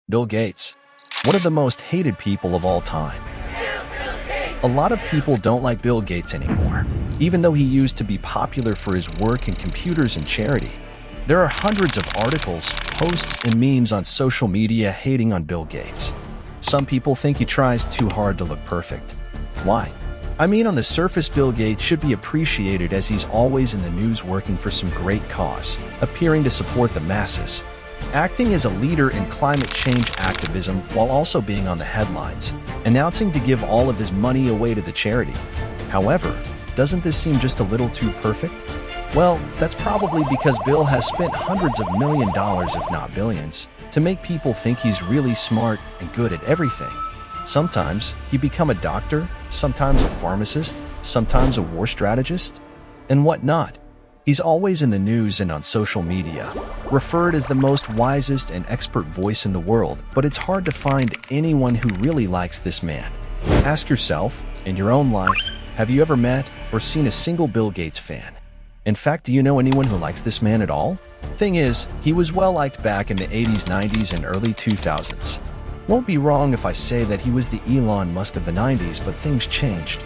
Bill Gates, one of the most hated people of all time. A lot of people don't like Bill Gates anymore, even though he used to be popular for his work in computers and charity. There are hundreds of articles, posts, and memes on social media hating on Bill Gates. Some people think he tries too hard to look perfect. Why? I mean, on the surface, Bill Gates should be appreciated as he's always in the news working for some great cause, appearing to support the masses, acting as a leader in climate change activism while also being on the headlines, announcing to give all of his money away to the charity. However, doesn't this seem just a little too perfect? Well, that's probably because Bill has spent hundreds of millions of dollars, if not billions, to make people think he's really smart and good at everything. Sometimes he become a doctor, sometimes a pharmacist, sometimes a war strategist, and whatnot. He's always in the news and on social media, referred as the most wisest and expert voice in the world, but it's hard to find anyone who really likes this man. Ask yourself, in your own life, have you ever met or seen a single Bill Gates fan? In fact, do you know anyone who likes this man at all? Thing is, he was well liked back in the 80s, 90s, and early 2000s. Won't be wrong if I say that he was the Elon Musk of the 90s, but things changed.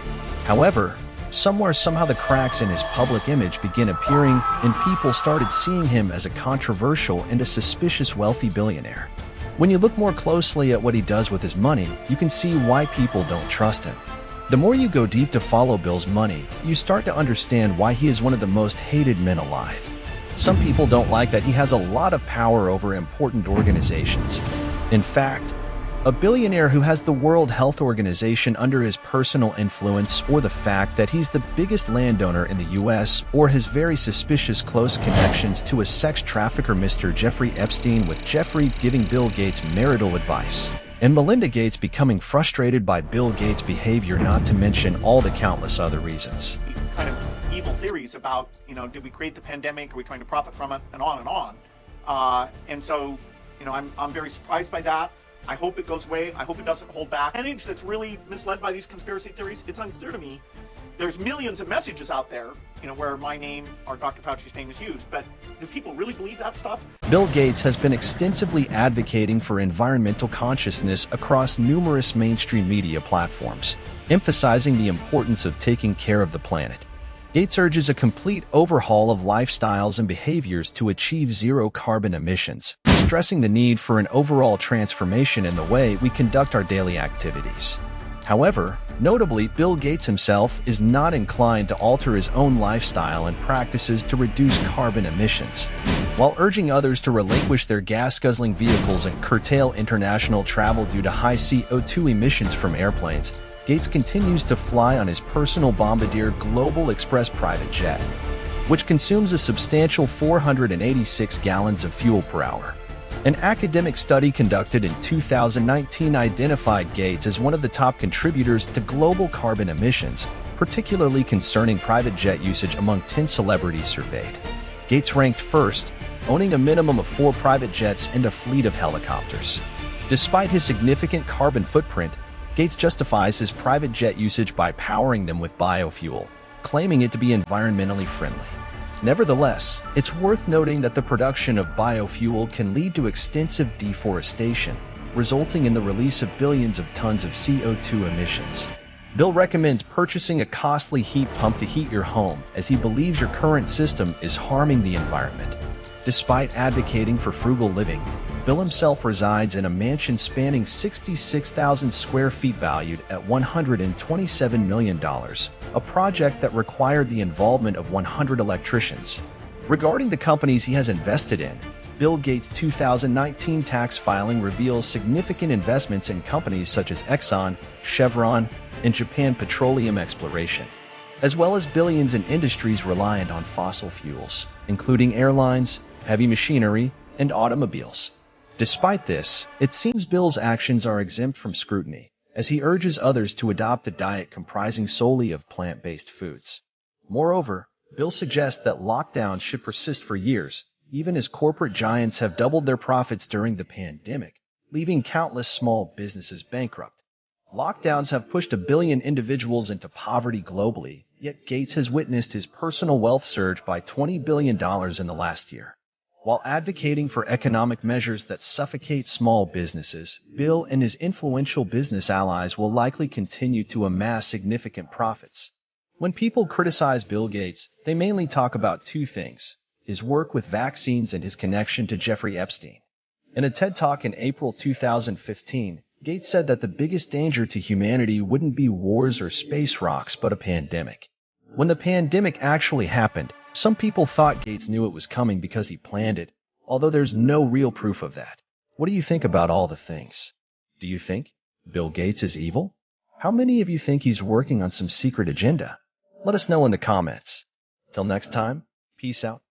However, somehow the cracks in his public image began appearing and people started seeing him as a controversial and a suspicious wealthy billionaire. When you look more closely at what he does with his money, you can see why people don't trust him. The more you go deep to follow Bill's money, you start to understand why he is one of the most hated men alive. Some people don't like that he has a lot of power over important organizations. In fact, a billionaire who has the World Health Organization under his personal influence, or the fact that he's the biggest landowner in the US, or his very suspicious close connections to a sex trafficker Mr. Jeffrey Epstein, with Jeffrey giving Bill Gates marital advice, and Melinda Gates becoming frustrated by Bill Gates' behavior, not to mention all the countless other reasons. Kind of evil theories about, did we create the pandemic? Are we trying to profit from it? And on and on. And so, I'm very surprised by that. I hope it goes away. I hope it doesn't hold back. An age that's really misled by these conspiracy theories, it's unclear to me. There's millions of messages out there, where my name or Dr. Fauci's name is used, but do people really believe that stuff? Bill Gates has been extensively advocating for environmental consciousness across numerous mainstream media platforms, emphasizing the importance of taking care of the planet. Gates urges a complete overhaul of lifestyles and behaviors to achieve zero carbon emissions, stressing the need for an overall transformation in the way we conduct our daily activities. However, notably, Bill Gates himself is not inclined to alter his own lifestyle and practices to reduce carbon emissions. While urging others to relinquish their gas-guzzling vehicles and curtail international travel due to high CO2 emissions from airplanes, Gates continues to fly on his personal Bombardier Global Express private jet, which consumes a substantial 486 gallons of fuel per hour. An academic study conducted in 2019 identified Gates as one of the top contributors to global carbon emissions, particularly concerning private jet usage among 10 celebrities surveyed. Gates ranked first, owning a minimum of 4 private jets and a fleet of helicopters. Despite his significant carbon footprint, Gates justifies his private jet usage by powering them with biofuel, claiming it to be environmentally friendly. Nevertheless, it's worth noting that the production of biofuel can lead to extensive deforestation, resulting in the release of billions of tons of CO2 emissions. Bill recommends purchasing a costly heat pump to heat your home, as he believes your current system is harming the environment. Despite advocating for frugal living, Bill himself resides in a mansion spanning 66,000 square feet valued at $127 million, a project that required the involvement of 100 electricians. Regarding the companies he has invested in, Bill Gates' 2019 tax filing reveals significant investments in companies such as Exxon, Chevron, and Japan Petroleum Exploration, as well as billions in industries reliant on fossil fuels, including airlines, heavy machinery, and automobiles. Despite this, it seems Bill's actions are exempt from scrutiny, as he urges others to adopt a diet comprising solely of plant-based foods. Moreover, Bill suggests that lockdowns should persist for years, even as corporate giants have doubled their profits during the pandemic, leaving countless small businesses bankrupt. Lockdowns have pushed 1 billion individuals into poverty globally, yet Gates has witnessed his personal wealth surge by $20 billion in the last year. While advocating for economic measures that suffocate small businesses, Bill and his influential business allies will likely continue to amass significant profits. When people criticize Bill Gates, they mainly talk about two things: his work with vaccines and his connection to Jeffrey Epstein. In a TED Talk in April 2015, Gates said that the biggest danger to humanity wouldn't be wars or space rocks, but a pandemic. When the pandemic actually happened, some people thought Gates knew it was coming because he planned it, although there's no real proof of that. What do you think about all the things? Do you think Bill Gates is evil? How many of you think he's working on some secret agenda? Let us know in the comments. Till next time, peace out.